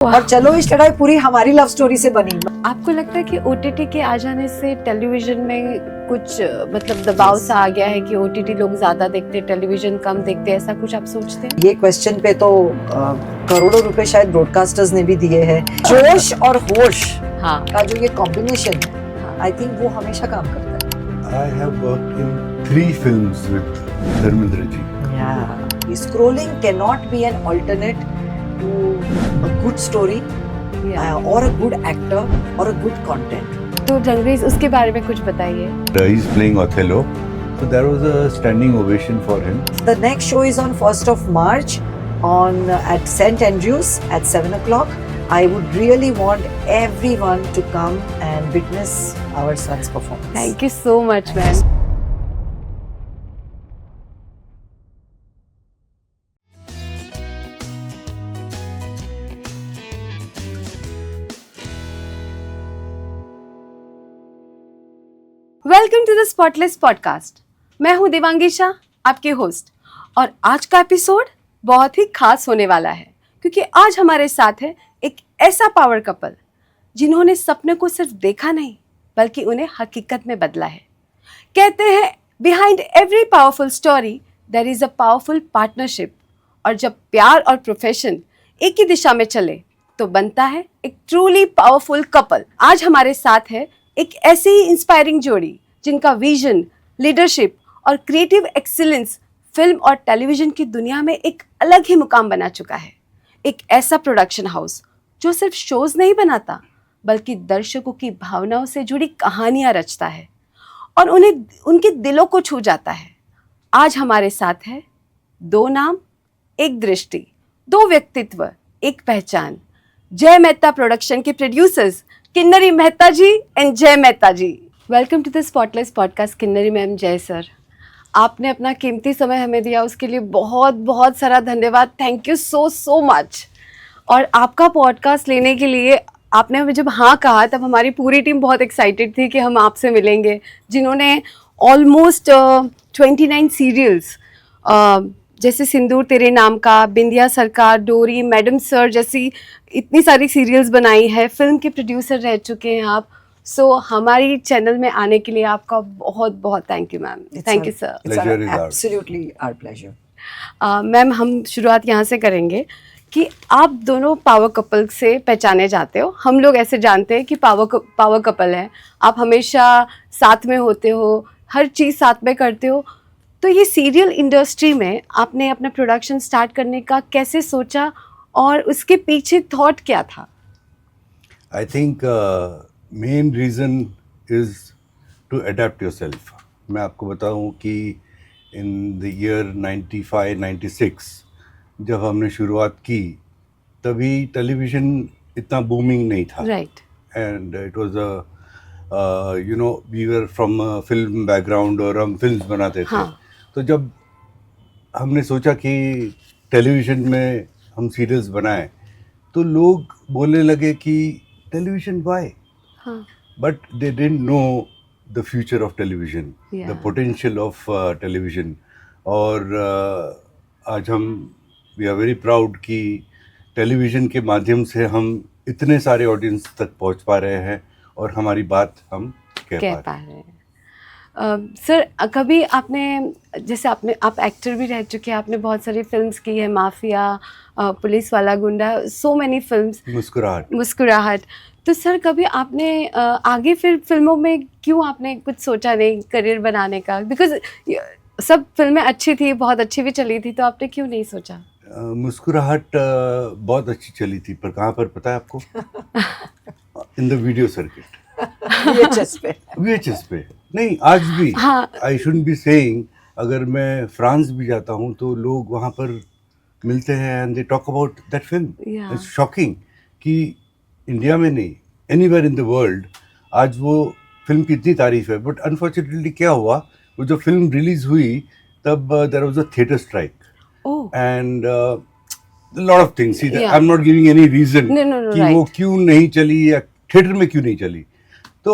और चलो इस लड़ाई पूरी हमारी लव स्टोरी से बनी। आपको लगता है कि ओटीटी के आ जाने से टेलीविजन में कुछ मतलब दबाव सा आ गया है कि ओटीटी लोग ज्यादा देखते हैं, टेलीविजन कम देखते हैं, ऐसा कुछ आप सोचते हैं? ये क्वेश्चन पे तो करोड़ों रुपए शायद ब्रॉडकास्टर्स ने भी दिए हैं। जोश और होश हाँ का जो ये कॉम्बिनेशन है, आई थिंक वो हमेशा काम करता है। I have worked in 3 films with Dharmendra ji. Yeah. Scrolling cannot be an alternate to a good story or a good actor or a good content. तो जंगरेज उसके बारे में कुछ बताइए। He's playing Othello, so there was a standing ovation for him. The next show is on 1st of March at St. Andrews at 7 o'clock. I would really want everyone to come and witness our son's performance. Thank you so much, ma'am. Welcome to the spotless podcast. मैं हूं देवांगी शाह, आपकी host, और आज का episode बहुत ही खास होने वाला है क्योंकि आज हमारे साथ है एक ऐसा पावर कपल जिन्होंने सपने को सिर्फ देखा नहीं बल्कि उन्हें हकीकत में बदला है। कहते हैं behind every powerful story there is a powerful partnership, और जब प्यार और प्रोफेशन एक ही दिशा में चले तो बनता है एक ट्रूली पावरफुल कपल। आज हमारे साथ है एक ऐसी ही इंस्पायरिंग जोड़ी जिनका विजन, लीडरशिप और क्रिएटिव एक्सीलेंस फिल्म और टेलीविजन की दुनिया में एक अलग ही मुकाम बना चुका है। एक ऐसा प्रोडक्शन हाउस जो सिर्फ शोज नहीं बनाता बल्कि दर्शकों की भावनाओं से जुड़ी कहानियां रचता है और उन्हें उनके दिलों को छू जाता है। आज हमारे साथ है 2 नाम, एक दृष्टि, 2 व्यक्तित्व, एक पहचान। जय मेहता प्रोडक्शन के producers Kinnari Mehta ji and Jai Mehta ji. Welcome to the spotless podcast. Kinnari ma'am, Jai sir, आपने अपना कीमती समय हमें दिया, उसके लिए बहुत बहुत सारा धन्यवाद। Thank you so much. और आपका पॉडकास्ट लेने के लिए आपने हमें जब हाँ कहा तब हमारी पूरी टीम बहुत एक्साइटेड थी कि हम आपसे मिलेंगे, जिन्होंने ऑलमोस्ट 29 सीरियल्स जैसे सिंदूर तेरे नाम का, बिंदिया सरकार, डोरी, मैडम सर जैसी इतनी सारी सीरियल्स बनाई है, फिल्म के प्रोड्यूसर रह चुके हैं आप। सो हमारी चैनल में आने के लिए आपका बहुत बहुत thank you ma'am. Thank you sir. Absolutely our pleasure. Ma'am, हम शुरुआत यहाँ से करेंगे कि आप दोनों पावर कपल से पहचाने जाते हो। हम लोग ऐसे जानते हैं कि पावर कपल है, आप हमेशा साथ में होते हो, हर चीज़ साथ में करते हो। तो ये सीरियल इंडस्ट्री में आपने अपना प्रोडक्शन स्टार्ट करने का कैसे सोचा और उसके पीछे थॉट क्या था? I think main reason is to adapt yourself. मैं आपको बताऊं कि in the year 95-96 जब हमने शुरुआत की तभी टेलीविज़न इतना बूमिंग नहीं था। Right. And it was we were from a film background और हम फिल्म्स बनाते थे। हाँ। तो जब हमने सोचा कि टेलीविज़न में हम सीरियल्स बनाएं तो लोग बोलने लगे कि television why, but they didn't know the future of television, the potential of television. और आज हम वी आर वेरी प्राउड कि टेलीविज़न के माध्यम से हम इतने सारे ऑडियंस तक पहुंच पा रहे हैं और हमारी बात हम कह पा रहे हैं। सर, कभी आपने, जैसे आप एक्टर भी रह चुके हैं, आपने बहुत सारी फिल्म्स की है, माफिया, पुलिस वाला गुंडा, सो मेनी फिल्म्स, मुस्कुराहट। तो सर, कभी आपने आगे फिर फिल्मों में क्यों आपने कुछ सोचा नहीं करियर बनाने का? बिकॉज सब फिल्में अच्छी थी, बहुत अच्छी भी चली थी, तो आपने क्यों नहीं सोचा? मुस्कुराहट बहुत अच्छी चली थी, पर कहाँ पर पता है आपको? In the video circuit. VHS पे नहीं, आज भी। आई शुडंट बी सेइंग, अगर मैं फ्रांस भी जाता हूँ तो लोग वहाँ पर मिलते हैं and they talk about that film. It's shocking कि इंडिया में नहीं, एनीवेयर इन द वर्ल्ड आज वो फिल्म की इतनी तारीफ है। बट अनफॉर्चुनेटली क्या हुआ, वो जब फिल्म रिलीज हुई तब there was a theatre strike and lot of things. I am not giving any reason कि वो क्यों नहीं चली या थिएटर में क्यों नहीं चली। तो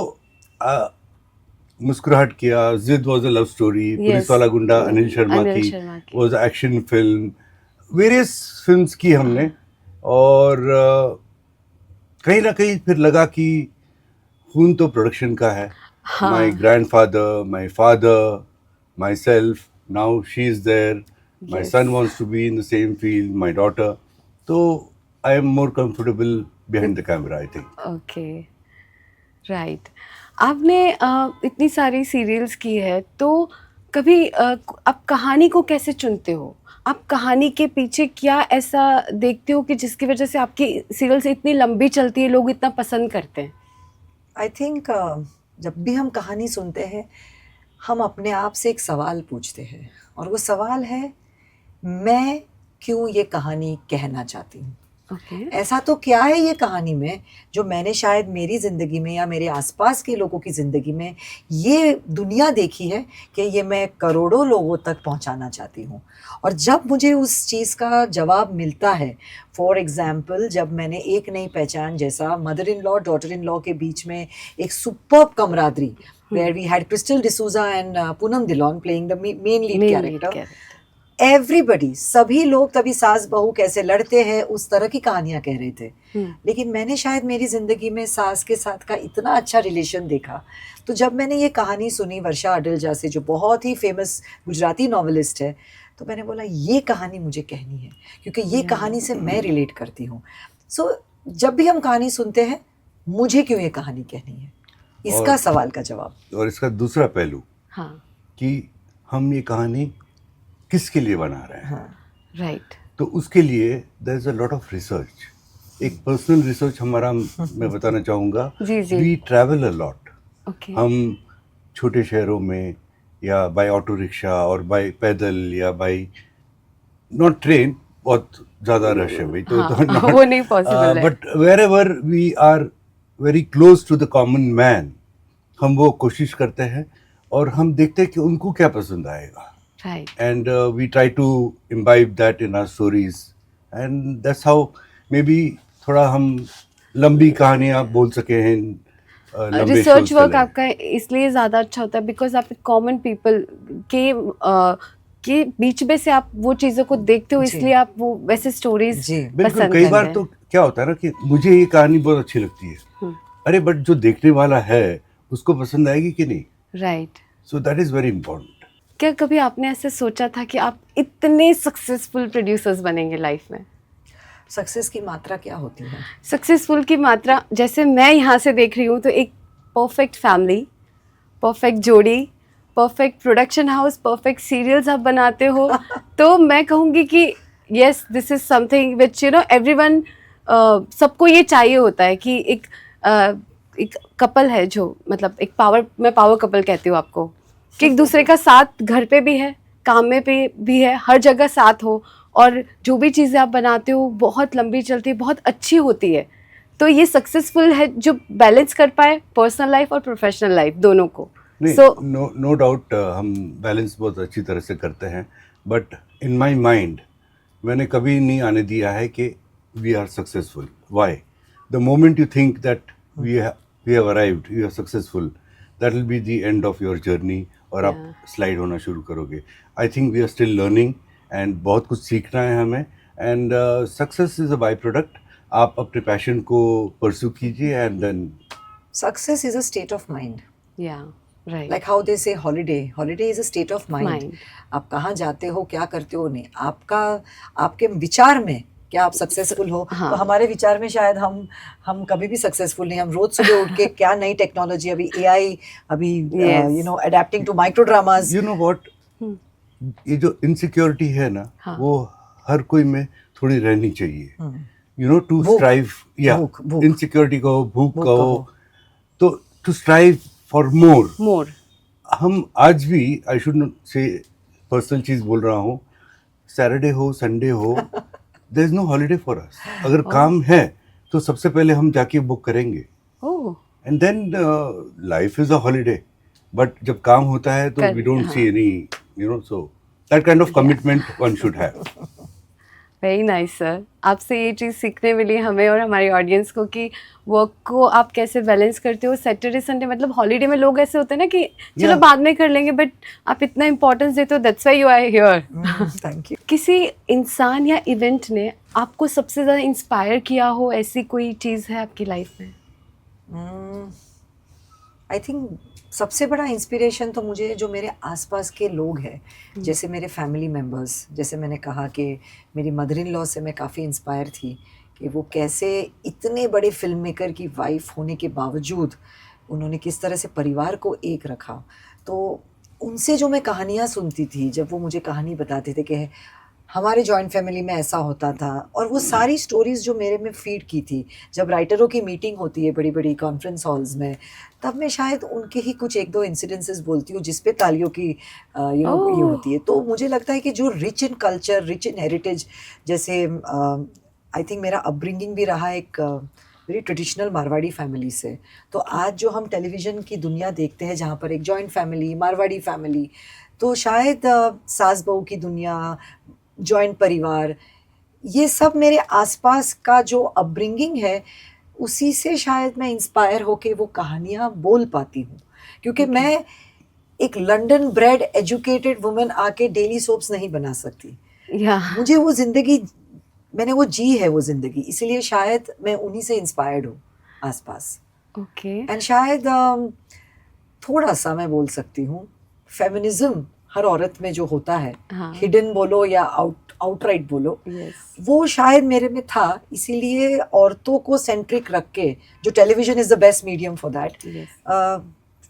मुस्कुराहट किया, जिद was a love story, police वाला गुंडा अनिल शर्मा की was action film, various films की हमने। और कहीं ना कहीं फिर लगा कि खून तो प्रोडक्शन का है. हाँ. My grandfather, my father, myself, now she is there. My Yes. son wants to be in the same field, my daughter. So I am more comfortable behind the camera, I think. Okay, right. आपने इतनी सारी serials की है, तो कभी आप कहानी को कैसे चुनते हो? आप कहानी के पीछे क्या ऐसा देखते हो कि जिसकी वजह से आपकी सीरियल्स इतनी लंबी चलती है, लोग इतना पसंद करते हैं? आई थिंक जब भी हम कहानी सुनते हैं, हम अपने आप से एक सवाल पूछते हैं, और वो सवाल है, मैं क्यों ये कहानी कहना चाहती हूँ. ओके. ऐसा तो क्या है ये कहानी में जो मैंने शायद मेरी ज़िंदगी में या मेरे आसपास के लोगों की ज़िंदगी में ये दुनिया देखी है कि ये मैं करोड़ों लोगों तक पहुंचाना चाहती हूँ. और जब मुझे उस चीज़ का जवाब मिलता है, फॉर एग्जाम्पल जब मैंने एक नई पहचान जैसा mother in law daughter in law के बीच में एक superb कमरादरी, where we had Crystal D'Souza and Poonam Dillon playing the main lead character. Everybody, सभी लोग तभी सास बहू कैसे लड़ते हैं उस तरह की कहानियां कह रहे थे. लेकिन मैंने शायद मेरी जिंदगी में सास के साथ का इतना अच्छा रिलेशन देखा. तो जब मैंने ये कहानी सुनी वर्षा अडलजा से, जो बहुत ही फेमस गुजराती नॉवेलिस्ट है, तो मैंने बोला ये कहानी मुझे कहनी है, क्योंकि ये कहानी से मैं रिलेट करती हूँ. सो जब भी हम कहानी सुनते हैं, मुझे क्यों ये कहानी कहनी है, इसका सवाल का जवाब. और इसका दूसरा पहलू, हाँ. कि हम ये कहानी किसके लिए बना रहे हैं. राइट. तो उसके लिए there is a lot of research. एक पर्सनल रिसर्च हमारा मैं बताना चाहूँगा. जी. We travel a lot. Okay. हम छोटे शहरों में या बाय ऑटो रिक्शा और बाय पैदल या बाय नॉट ट्रेन, बहुत ज़्यादा रश है भाई, तो वो नहीं पॉसिबल है. But wherever we are very close to the common man, हम वो कोशिश करते हैं और हम देखते हैं कि उनको क्या पसंद आएगा. Right. And we try to imbibe that in our stories, and that's how maybe थोड़ा हम लंबी कहानियाँ बोल सके हैं. रिसर्च वर्क आपका इसलिए ज़्यादा अच्छा होता है बिकॉज आप कॉमन पीपल के बीच में से आप वो चीज़ों को देखते हो, इसलिए आप वो वैसे स्टोरीज बिल्कुल. कई बार तो क्या होता है ना कि मुझे ये कहानी बहुत अच्छी लगती है, अरे बट जो देखने वाला है उसको पसंद आएगी कि नहीं. Right. So that is very important. क्या कभी आपने ऐसे सोचा था कि आप इतने सक्सेसफुल प्रोड्यूसर्स बनेंगे लाइफ में? सक्सेस की मात्रा क्या होती है? सक्सेसफुल की मात्रा, जैसे मैं यहाँ से देख रही हूँ, तो एक परफेक्ट फैमिली, परफेक्ट जोड़ी, perfect production house, perfect serials आप बनाते हो. तो मैं कहूँगी कि yes, this is something which you know everyone, सबको ये चाहिए होता है कि एक कपल है जो, मतलब एक मैं पावर कपल कहती हूँ आपको, कि एक दूसरे का साथ घर पे भी है, काम में भी है, हर जगह साथ हो, और जो भी चीज़ें आप बनाते हो बहुत लंबी चलती है, बहुत अच्छी होती है. तो ये सक्सेसफुल है जो बैलेंस कर पाए पर्सनल लाइफ और प्रोफेशनल लाइफ दोनों को. नो डाउट हम बैलेंस बहुत अच्छी तरह से करते हैं, बट इन माई माइंड मैंने कभी नहीं आने दिया है कि we are successful. Why? The moment you think that we have arrived, you are successful, that will be the end of your journey, और आप स्लाइड होना शुरू करोगे. I think we are still learning and बहुत कुछ सीखना है हमें. And success is a by product. आप अपने पैशन को परस्यू कीजिए and then success is a state of mind. Yeah right. Like how दे से holiday is a state of mind. आप कहाँ जाते हो, क्या करते हो, नहीं, आपके विचार में क्या आप सक्सेसफुल हो. हाँ. तो हमारे विचार में शायद हम कभी भी सक्सेसफुल नहीं. हम रोज सुबह उठ के क्या नई टेक्नोलॉजी, अभी एआई, अभी you know adapting to micro dramas. You know what, ये जो इनसिक्योरिटी है ना, हाँ. वो हर कोई में थोड़ी रहनी चाहिए. यू नो, टू स्ट्राइव, या इनसिक्योरिटी कहो, भूख कहो, तो टू स्ट्राइव फॉर मोर. हम आज भी, I should not say personal चीज बोल रहा हूँ, सैटरडे हो, संडे हो, there is no holiday for us. अगर काम है तो सबसे पहले हम जाके बुक करेंगे, and then life is a holiday. But जब काम होता है तो we don't see any, you know, so that kind of commitment one should have. Very nice sir, आपसे ये चीज़ सीखने मिली हमें और हमारी ऑडियंस को कि वर्क को आप कैसे बैलेंस करते हो। सैटरडे संडे मतलब हॉलीडे में लोग ऐसे होते हैं ना कि चलो Yeah. बाद में कर लेंगे, बट आप इतना इंपॉर्टेंस देते हो, that's why you are here. Thank you. किसी इंसान या इवेंट ने आपको सबसे ज़्यादा इंस्पायर किया हो, ऐसी कोई चीज़ है आपकी लाइफ में? आई थिंक सबसे बड़ा इंस्पिरेशन तो मुझे जो मेरे आसपास के लोग हैं, जैसे मेरे फैमिली मेम्बर्स, जैसे मैंने कहा कि मेरी मदर इन लॉ से मैं काफ़ी इंस्पायर थी कि वो कैसे इतने बड़े फिल्म मेकर की वाइफ होने के बावजूद उन्होंने किस तरह से परिवार को एक रखा। तो उनसे जो मैं कहानियाँ सुनती थी, जब वो मुझे कहानी बताते थे कि हमारे जॉइंट फैमिली में ऐसा होता था, और वो सारी स्टोरीज़ जो मेरे में फीड की थी, जब राइटरों की मीटिंग होती है बड़ी बड़ी कॉन्फ्रेंस हॉल्स में, तब मैं शायद उनके ही कुछ एक दो इंसिडेंसेस बोलती हूँ जिस पे तालियों की ये होती है। तो मुझे लगता है कि जो rich in culture, rich in heritage, जैसे आई थिंक मेरा अपब्रिंगिंग भी रहा एक वेरी ट्रेडिशनल मारवाड़ी फैमिली से। तो आज जो हम टेलीविज़न की दुनिया देखते हैं जहाँ पर एक जॉइंट फैमिली, मारवाड़ी फैमिली, तो शायद सास बहू की दुनिया, जॉइंट परिवार, ये सब मेरे आसपास का जो अपब्रिंगिंग है उसी से शायद मैं इंस्पायर होके वो कहानियाँ बोल पाती हूँ। क्योंकि मैं एक लंदन ब्रेड एजुकेटेड वुमन आके डेली सोप्स नहीं बना सकती। या मुझे वो ज़िंदगी, मैंने वो जी है वो ज़िंदगी, इसलिए शायद मैं उन्हीं से इंस्पायर्ड हूँ आसपास। ओके, एंड शायद थोड़ा सा मैं बोल सकती हूँ फेमिनिज्म हर औरत में जो होता है, हाँ। हिडन बोलो या आउटराइट बोलो, यस, वो शायद मेरे में था। इसीलिए औरतों को सेंट्रिक रख के, जो television is the best medium for that,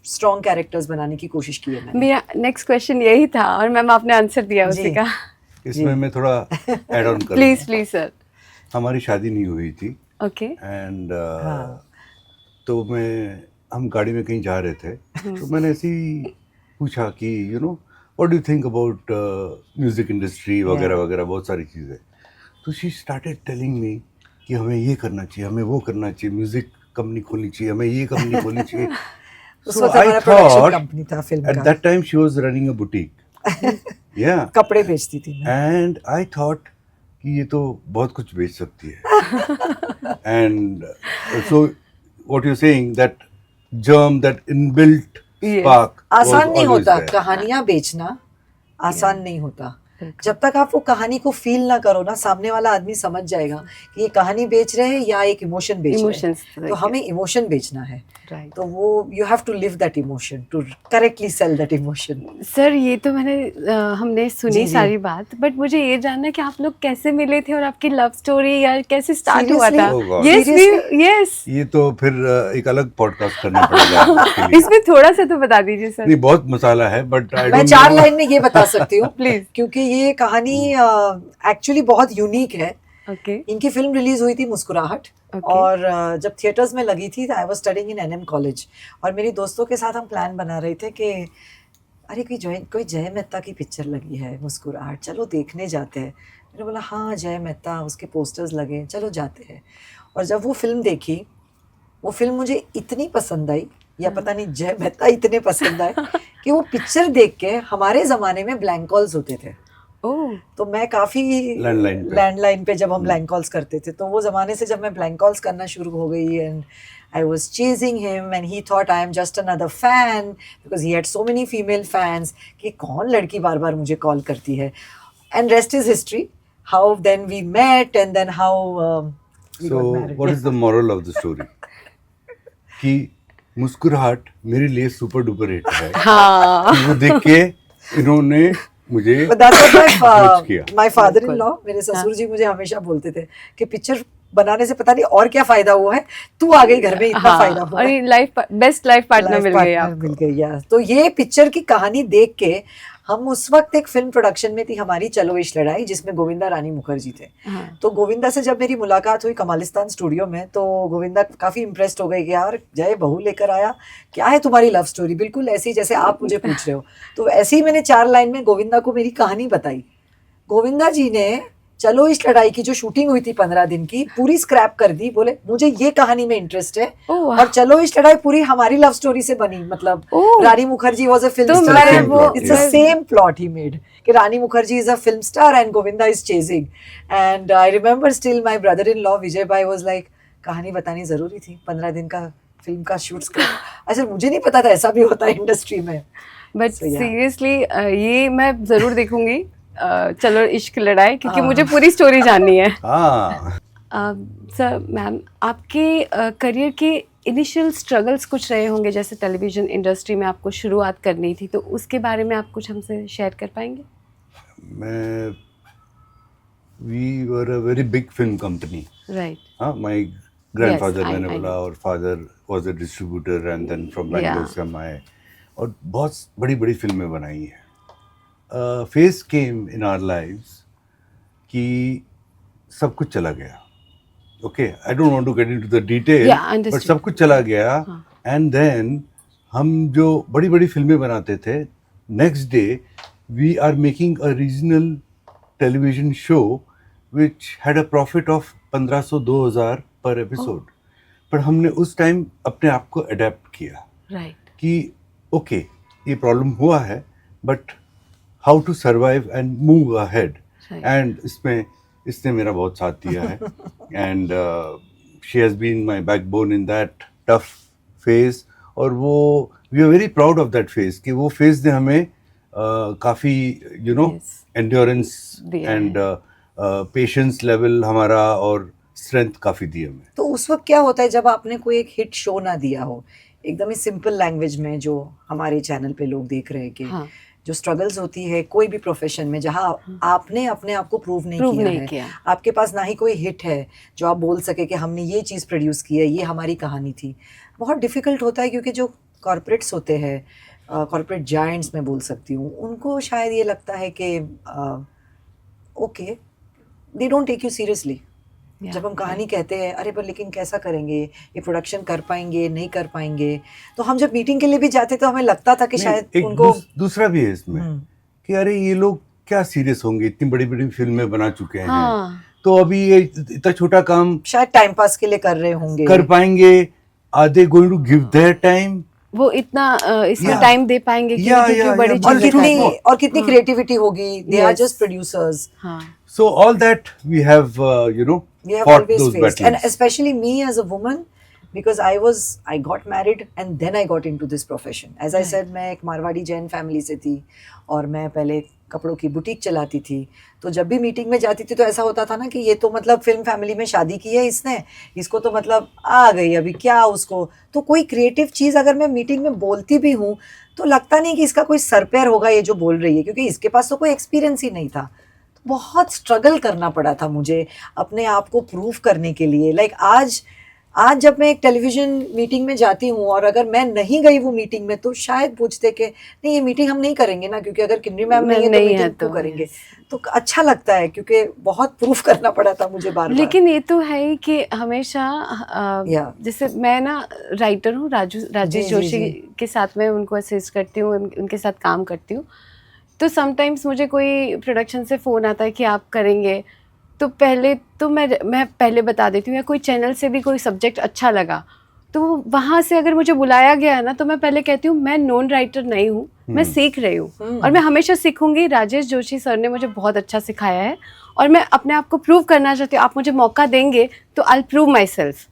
strong characters बनाने की कोशिश की है मैंने। मेरा नेक्स्ट क्वेश्चन यही था और मैम आपने आंसर दिया जी। उसी का। इसमें मैं थोड़ा ऐड ऑन करूँगा। Please please sir. हमारी शादी नहीं हुई थी ओके, एंड हाँ। तो हम गाड़ी में कहीं जा रहे थे, तो मैंने ऐसे ही पूछा कि what do you think about music industry वगैरह वगैरह, बहुत सारी चीज़ें। तो शी स्टार्टेड टेलिंग मी कि हमें ये करना चाहिए, हमें वो करना चाहिए, म्यूजिक कंपनी खोलनी चाहिए, हमें ये कंपनी खोलनी चाहिए। उस So वक्त I हमारा प्रोडक्शन thought कंपनी था फिल्म at का, that time she was running a boutique. Yeah. कपड़े बेचती थी मैं। And I thought कि ये तो बहुत कुछ बेच सकती है। And so what you're saying, that germ, that inbuilt Yes. spark was आसान नहीं always होता there. कहानियां बेचना, आसान नहीं होता। जब तक आप वो कहानी को फील ना करो ना, सामने वाला आदमी समझ जाएगा कि ये कहानी बेच रहे हैं या एक इमोशन बेच रहे इमोशंस, हैं। तो हमें इमोशन बेचना है, राइट। तो वो you have to live that emotion to correctly sell that emotion. Sir ये तो हमने सुनी जी, जी। सारी बात, बट मुझे ये जानना है कि आप लोग कैसे मिले थे और आपकी लव स्टोरी या कैसे स्टार्ट हुआ था? Oh God. Yes Seriously? Yes, ये तो फिर एक अलग पॉडकास्ट करना पड़ेगा इसके लिए। इसमें थोड़ा सा तो बता दीजिए सर। नहीं, बहुत मसाला है, बट मैं 4 लाइन में ये बता सकती हूँ Please. क्योंकि ये कहानी एक्चुअली बहुत यूनिक है। ओके, इनकी फिल्म रिलीज हुई थी मुस्कुराहट, Okay. और जब थिएटर्स में लगी थी, I was studying in NM college, और मेरी दोस्तों के साथ हम प्लान बना रहे थे कि अरे कोई जय मेहता की पिक्चर लगी है मुस्कुराहट, चलो देखने जाते हैं। मैंने बोला हाँ जय मेहता, उसके पोस्टर्स लगे, चलो जाते हैं। और जब वो फिल्म देखी, वो फिल्म मुझे इतनी पसंद आई, या पता नहीं जय मेहता इतने पसंद आए कि वो पिक्चर देख के, हमारे ज़माने में ब्लैंक कॉल्स होते थे, ओह तो मैं काफ़ी लैंडलाइन पे जब हम ब्लैंक कॉल्स करते थे, तो वो ज़माने से जब मैं ब्लैंक कॉल्स करना शुरू हो गई, and I was chasing him and he thought I am just another fan because he had so many female fans, कि कौन लड़की बार बार मुझे कॉल करती है। And rest is history, how then we met and then how So what is the moral of the story? कि मुस्कुराहट मेरे लिए सुपर डुपर हिट है। हाँ, वो देख के इन्होंने मुझे But that's what approach किया। my father-in-law, मेरे ससुर जी मुझे हमेशा बोलते थे कि पिक्चर बनाने से पता नहीं और क्या फायदा हुआ है, तू आ गई घर में, इतना फायदा हुआ और है। Life best life partner Life मिल गई partner आपको। मिल गई, या तो ये पिक्चर की कहानी देख के, हम उस वक्त एक फिल्म प्रोडक्शन में थी हमारी, चलो इश्क लड़ाई, जिसमें गोविंदा रानी मुखर्जी थे। हाँ, तो गोविंदा से जब मेरी मुलाकात हुई कमालिस्तान स्टूडियो में, तो गोविंदा काफ़ी इम्प्रेस्ड हो गई कि यार जय बहू लेकर आया, क्या है तुम्हारी लव स्टोरी, बिल्कुल ऐसी जैसे आप मुझे पूछ रहे हो। तो ऐसे ही मैंने 4 लाइन में गोविंदा को मेरी कहानी बताई। गोविंदा जी ने चलो इस लड़ाई की जो शूटिंग हुई थी 15 दिन की, पूरी स्क्रैप कर दी, बोले मुझे ये कहानी में इंटरेस्ट है, ओह वाह। और चलो इस लड़ाई पूरी हमारी लव स्टोरी से बनी, मतलब ओह। रानी मुखर्जी वाज अ फिल्म तो स्टार, मैं वो- it's the same plot he made, कि रानी Mukherjee is a film star and Govinda is chasing. And I remember still my brother-in-law Vijay Bhai was like, कहानी बतानी जरूरी थी, 15 दिन का फिल्म का शूट्स का। अच्छा, मुझे नहीं पता था ऐसा भी होता है इंडस्ट्री में। बट सीरियसली ये मैं जरूर देखूंगी, चलो इश्क लड़ाई, क्योंकि मुझे पूरी स्टोरी जाननी है। सर मैम, आपके करियर के इनिशियल स्ट्रगल्स कुछ रहे होंगे, जैसे टेलीविज़न इंडस्ट्री में आपको शुरुआत करनी थी, तो उसके बारे में आप कुछ हमसे शेयर कर पाएंगे? We were a very big film company, right. हाँ, माय ग्रैंडफादर, Yes, मैंने I बोला, know. और father was a distributor and then from Bangalore से हम आए और बहुत बड़ी बड़ी फिल्में बनाई हैं। Phase came in our lives कि सब कुछ चला गया। Okay, I don't want to get into the detail, but सब कुछ चला गया। एंड देन हम जो बड़ी बड़ी फिल्में बनाते थे, next day we are making a regional television show which had a profit of 1500-2000 per episode. पर हमने उस टाइम अपने आप को अडेप्ट किया, राइट, कि ओके, ये प्रॉब्लम हुआ है, but how to survive and move ahead. And इसने मेरा बहुत साथ दिया है and she has been my backbone in that tough phase. और वो we are very proud of that phase, कि वो फेज ने हमें काफ़ी you know endurance and patience level हमारा और स्ट्रेंथ काफ़ी दी हमें। तो उस वक्त क्या होता है जब आपने कोई एक हिट शो ना दिया हो, एकदम ही सिंपल लैंग्वेज में, जो हमारे चैनल पे लोग देख रहे हैं कि जो स्ट्रगल्स होती है कोई भी प्रोफेशन में, जहाँ आपने अपने आप को प्रूव नहीं किया, आपके पास ना ही कोई हिट है जो आप बोल सके कि हमने ये चीज़ प्रोड्यूस की है, ये हमारी कहानी थी। बहुत डिफ़िकल्ट होता है, क्योंकि जो कॉर्पोरेट्स होते हैं, कॉर्पोरेट जायंट्स मैं बोल सकती हूँ, उनको शायद ये लगता है कि okay, they don't take you seriously. जब हम कहानी कहते हैं, अरे पर लेकिन कैसा करेंगे, ये प्रोडक्शन कर पाएंगे नहीं कर पाएंगे, तो हम जब मीटिंग के लिए भी जाते तो हमें लगता था कि शायद उनको दूसरा भी है इसमें, कि अरे ये लोग क्या सीरियस होंगे, इतनी बड़ी बड़ी फिल्में बना चुके हैं, तो अभी ये इतना छोटा काम शायद टाइम पास के लिए कर रहे होंगे, कर पाएंगे, are they going to give their time, वो इतना इसमें टाइम दे पाएंगे कि बड़ी और कितनी क्रिएटिविटी होगी, they are just producers. So all that we have, we have fought always those faced, battles. and especially me as a woman, because I got married and then I got into this profession. As I said, मैं एक Marwari Jain family से थी और मैं पहले कपड़ों की boutique चलाती थी, तो जब भी मीटिंग में जाती थी तो ऐसा होता था ना कि ये तो मतलब फिल्म फैमिली में शादी की है इसने, इसको तो मतलब आ गई अभी क्या उसको, तो कोई क्रिएटिव चीज़ अगर मैं मीटिंग में बोलती भी हूँ तो लगता नहीं कि इसका कोई सर पैर होगा ये जो बोल रही है, क्योंकि इसके पास तो कोई एक्सपीरियंस ही नहीं था। बहुत स्ट्रगल करना पड़ा था मुझे अपने आप को प्रूव करने के लिए। लाइक आज जब मैं एक टेलीविज़न मीटिंग में जाती हूँ और अगर मैं नहीं गई वो मीटिंग में, तो शायद पूछते कि नहीं ये मीटिंग हम नहीं करेंगे ना, क्योंकि अगर किन्नी मैम नहीं है तो मीटिंग क्यों करेंगे। तो अच्छा लगता है, क्योंकि बहुत प्रूफ करना पड़ा था मुझे बार बार। लेकिन ये तो है कि हमेशा जैसे मैं ना राइटर हूँ, राजेश जोशी के साथ में उनको असिस्ट करती हूँ, उनके साथ काम करती हूँ, तो समटाइम्स मुझे कोई प्रोडक्शन से फ़ोन आता है कि आप करेंगे, तो पहले तो मैं पहले बता देती हूँ, या कोई चैनल से भी कोई सब्जेक्ट अच्छा लगा तो वहाँ से अगर मुझे बुलाया गया है ना, तो मैं पहले कहती हूँ मैं नॉन राइटर नहीं हूँ, मैं सीख रही हूँ और मैं हमेशा सीखूंगी। राजेश जोशी सर ने मुझे बहुत अच्छा सिखाया है और मैं अपने आप को प्रूव करना चाहती हूँ, आप मुझे मौका देंगे तो आई प्रूव माई सेल्फ।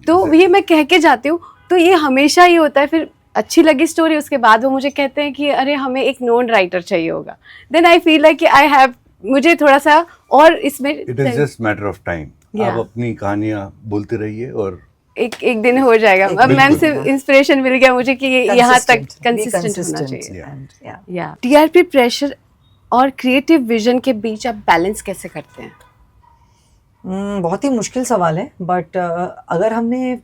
तो ये मैं कह के जाती हूँ, तो ये हमेशा ही होता है। फिर अच्छी लगी स्टोरी, उसके बाद वो मुझे कहते हैं कि अरे हमें एक नॉन राइटर चाहिए होगा, देन आई फील लाइक कि आई हैव, मुझे थोड़ा सा और इसमें it is just matter of time. आप अपनी कहानियां बोलते रहिए और एक दिन हो जाएगा। अब मैम से इंस्पिरेशन मिल गया मुझे कि यहाँ तक कंसिस्टेंट होना चाहिए। या टीआरपी प्रेशर और क्रिएटिव विजन के बीच आप बैलेंस कैसे करते हैं? बहुत ही मुश्किल सवाल है, बट अगर हमने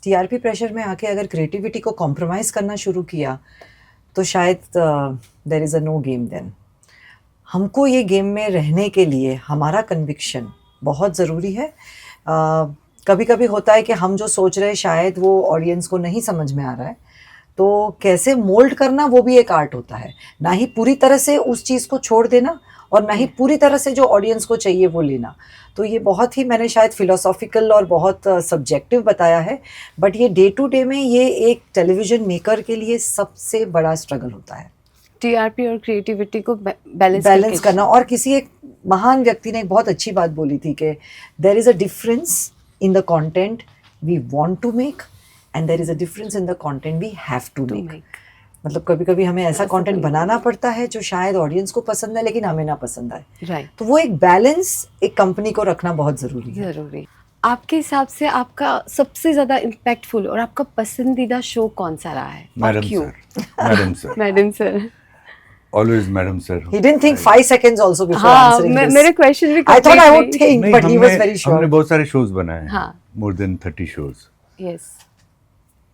टीआरपी प्रेशर में आके अगर क्रिएटिविटी को कॉम्प्रोमाइज़ करना शुरू किया तो शायद there is a no game then. हमको ये गेम में रहने के लिए हमारा कन्विक्शन बहुत ज़रूरी है। कभी कभी होता है कि हम जो सोच रहे हैं शायद वो ऑडियंस को नहीं समझ में आ रहा है, तो कैसे मोल्ड करना वो भी एक आर्ट होता है। ना ही पूरी तरह से उस चीज़ को छोड़ देना और ना ही पूरी तरह से जो ऑडियंस को चाहिए वो लेना। तो ये बहुत ही, मैंने शायद फिलोसॉफिकल और बहुत सब्जेक्टिव बताया है, बट ये डे टू डे में ये एक टेलीविज़न मेकर के लिए सबसे बड़ा स्ट्रगल होता है। टीआरपी और क्रिएटिविटी को बैलेंस करना। और किसी एक महान व्यक्ति ने एक बहुत अच्छी बात बोली थी कि there is a difference in the content we want to make and there is a difference in the content we have to make. मतलब कभी कभी हमें ऐसा कंटेंट बनाना पड़ता है जो शायद ऑडियंस को पसंद है लेकिन हमें ना पसंद आए। राइट। तो वो एक बैलेंस एक कंपनी को रखना बहुत जरूरी है। जरूरी। आपके हिसाब से आपका सबसे ज्यादा इम्पैक्टफुल और आपका पसंदीदा शो कौन सा रहा है? Madam sir. Madam sir. Always Madam Sir. He didn't think 5 seconds also before हाँ, answering this. मेरे क्वेश्चन भी I thought I would completely- think, but he was very sure. हमने बहुत सारे shows बनाए हैं, हाँ। more than 30 shows. Yes.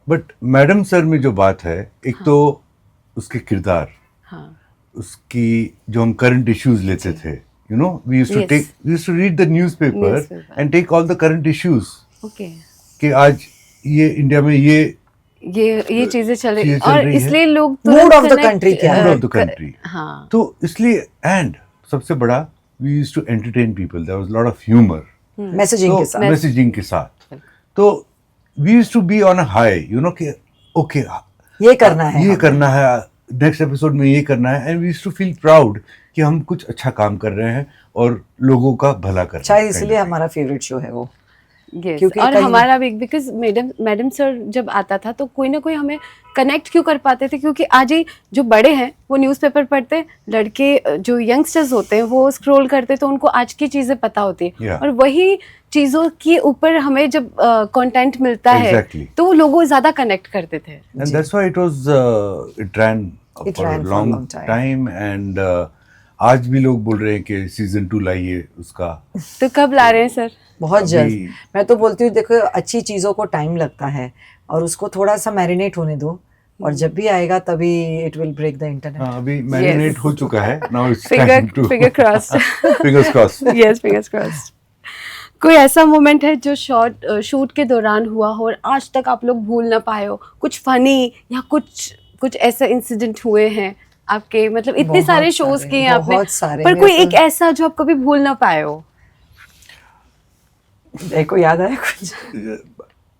But madam sir में जो बात है, एक तो उसके किरदार, हाँ। उसकी जो हम करंट इश्यूज लेते थे, you know, we used to read the newspaper and take all the current issues. Okay. कि आज ये इंडिया में ये चीजें चल रही चीजें चल और रही है। इसलिए लोग Mood of the country क्या है? Mood of the country. हाँ। तो इसलिए and सबसे बड़ा we used to entertain people. There was a lot of humor. Messaging के साथ। मैसेजिंग के साथ। तो we used to be on a high, you know कि okay ये करना है, ये करना है, नेक्स्ट एपिसोड में ये करना है, and we used to feel proud कि हम कुछ अच्छा काम कर रहे हैं और लोगों का भला कर रहे हैं। शायद इसलिए हमारा फेवरेट शो है वो। Yes. क्योंकि और हमारा भी बिकॉज मैडम सर जब आता था तो कोई ना कोई हमें कनेक्ट क्यों कर पाते थे, क्योंकि आज ही जो बड़े हैं वो न्यूज़पेपर पढ़ते, लड़के जो यंगस्टर्स होते हैं वो स्क्रॉल करते, तो उनको आज की चीज़ें पता होती है। और वही चीज़ों के ऊपर हमें जब कंटेंट मिलता है तो वो लोगों ज़्यादा कनेक्ट करते थे। And that's why it was it rain for a long time and आज भी लोग बोल रहे हैं कि सीजन 2 लाइए उसका। तो कब ला रहे हैं सर? बहुत जल्द। मैं तो बोलती हूँ देखो अच्छी चीज़ों को टाइम लगता है और उसको थोड़ा सा मैरिनेट होने दो और जब भी आएगा तभी it will break the internet. अभी मैरिनेट हो चुका है, now it's time to finger crossed. Fingers crossed. Yes, fingers crossed. कोई ऐसा मोमेंट है जो शूट के दौरान हुआ हो और आज तक आप लोग भूल ना पाए हो, कुछ फनी या कुछ ऐसा इंसिडेंट हुए हैं आपके, मतलब इतने सारे शोज किए हैं आपने, पर कोई एक ऐसा जो आप कभी भूल ना पाए हो? देखो याद आया कुछ?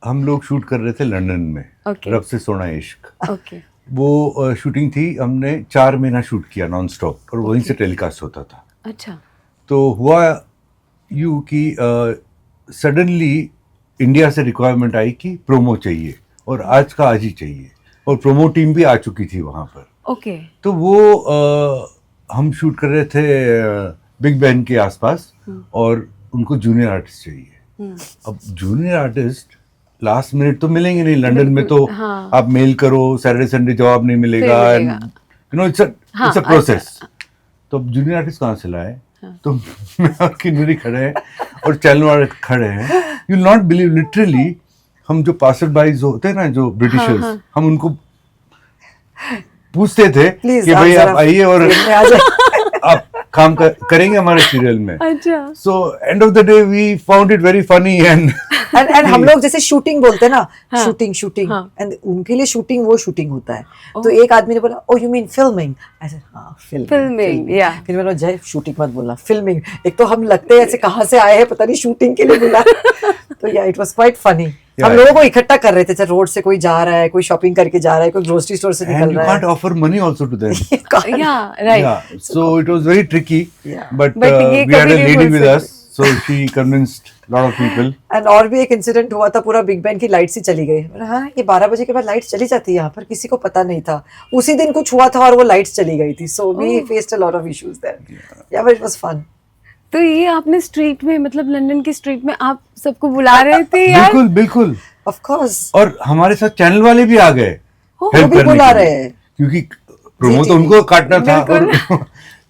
हम लोग शूट कर रहे थे लंदन में, रब से सोना इश्क। वो शूटिंग थी, हमने 4 महीना शूट किया नॉन स्टॉप और वहीं से टेलीकास्ट होता था। अच्छा। तो हुआ यूँ कि सडनली इंडिया से रिक्वायरमेंट आई कि प्रोमो चाहिए और आज का आज ही चाहिए, और प्रोमो टीम भी आ चुकी थी वहाँ पर। तो वो हम शूट कर रहे थे बिग बैन के आसपास और उनको जूनियर आर्टिस्ट चाहिए। अब जूनियर आर्टिस्ट लास्ट मिनट तो मिलेंगे नहीं, लंदन में तो आप मेल करो, सैटरडे संडे जवाब नहीं मिलेगा, and you know it's a process. तो अब जूनियर आर्टिस्ट कहाँ से लाए? तो मैं और किन्नरी खड़े हैं और चैनल वाले खड़े हैं, you will not believe, literally हम जो पासर बाइज होते हैं ना, जो ब्रिटिशर्स, हम उनको पूछते थे कि भाई आप आइए और आप काम करेंगे हमारे सीरियल में। अच्छा। So end of the day we found it very funny and हम लोग जैसे शूटिंग बोलते हैं ना, शूटिंग एंड उनके लिए शूटिंग वो शूटिंग होता है। तो एक आदमी ने बोला oh you mean filming? I said हां फिल्मिंग। या फिर मैंने जय शूटिंग मत बोलना, फिल्मिंग। एक तो हम लगते हैं ऐसे कहाँ से आए हैं पता नहीं, शूटिंग के लिए बोला। तो या इट वाज क्वाइट फनी। हम लोगों को इकट्ठा कर रहे थे, जैसे रोड से कोई जा रहा है, कोई शॉपिंग करके जा रहा है, कोई ग्रोसरी स्टोर से निकल रहा है, and you can't offer money also to them. Yeah, right. Yeah, so it was very tricky, but ये we had a कभी नहीं lady भूल with सकते। us, so she convinced lot of people. And और भी एक इंसिडेंट हुआ था, पूरा बिग बैन की लाइट्स ही चली गई। हाँ, ये 12 बजे के बाद लाइट्स चली जाती है यहाँ पर, किसी को पता नहीं था। उसी दिन कुछ हुआ था और वो लाइट्स चली गई थी, so we faced a lot of issues there. Yeah but it was fun. तो ये आपने स्ट्रीट में, मतलब लंदन की स्ट्रीट में आप सबको बुला रहे थे यार? बिल्कुल बिल्कुल, ऑफ कोर्स। और हमारे साथ चैनल वाले भी आ गए हेल्प करने बुला रहे हैं, क्योंकि प्रोमो तो उनको काटना था। और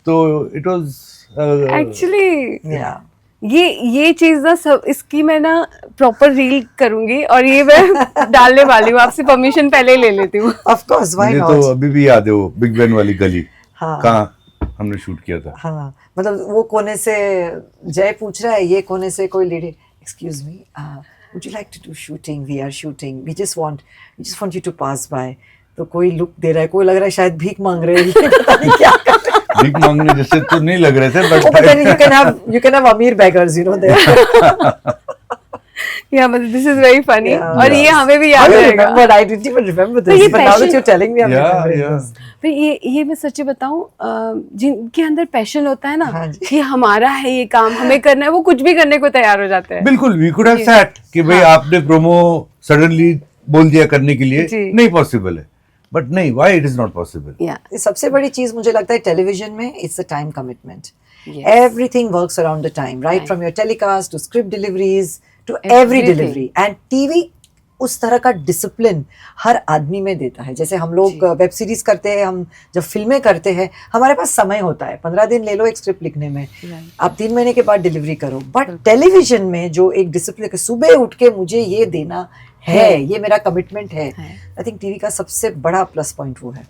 तो इट वाज एक्चुअली ये चीज ना सब, इसकी मैं ना प्रॉपर रील करूंगी और ये मैं डालने वाली हूँ, आपसे परमिशन पहले ही ले लेती हूँ। Of course, why not. तो अभी भी याद है वो बिग बैन वाली गली, हाँ, कहाँ हमने शूट किया था। हाँ, मतलब वो कोने से जय पूछ रहा है, ये कोने से कोई lady, excuse me, would you like to do shooting? We are shooting. We just want you to pass by. तो कोई लुक दे रहा है, कोई लग रहा है शायद भीख मांग रहे हैं, पता नहीं क्या कर रहे हैं। भीख मांगने जैसे तो नहीं लग रहे थे, बट you can have अमीर beggars, you know there. या मतलब this is very funny Yeah. और ये हमें भी याद I रहेगा। remembered. I didn't even remember तो ये this, but now that passion- you're telling me, I'm Yeah, remembering yeah. this. तो ये मैं सच्ची बताऊं, जिनके अंदर पैशन होता है ना हाँ जी। कि हमारा है ये काम, हमें करना है, वो कुछ भी करने को तैयार हो जाते हैं। बिल्कुल, वी कुड हैव सैट कि भाई आपने प्रोमो सडनली बोल दिया करने के लिए, जी। नहीं पॉसिबल है, बट नहीं, why it is not possible? या ये सबसे बड़ी चीज मुझे लगता है टेलीविजन में, it's the time commitment. Yes. Everything works around the time, right? Time. From your telecast to script deliveries to every Everything. delivery. And TV उस तरह का डिसिप्लिन हर आदमी में देता है. जैसे हम लोग वेब सीरीज करते हैं, हम जब फिल्में करते हैं, हमारे पास समय होता है, 15 दिन ले लो एक स्क्रिप्ट लिखने में, आप 3 महीने के बाद डिलीवरी करो. बट टेलीविजन में जो एक डिसिप्लिन, सुबह उठ के मुझे ये देना है, ये मेरा कमिटमेंट है, आई थिंक टीवी का सबसे बड़ा प्लस पॉइंट वो है.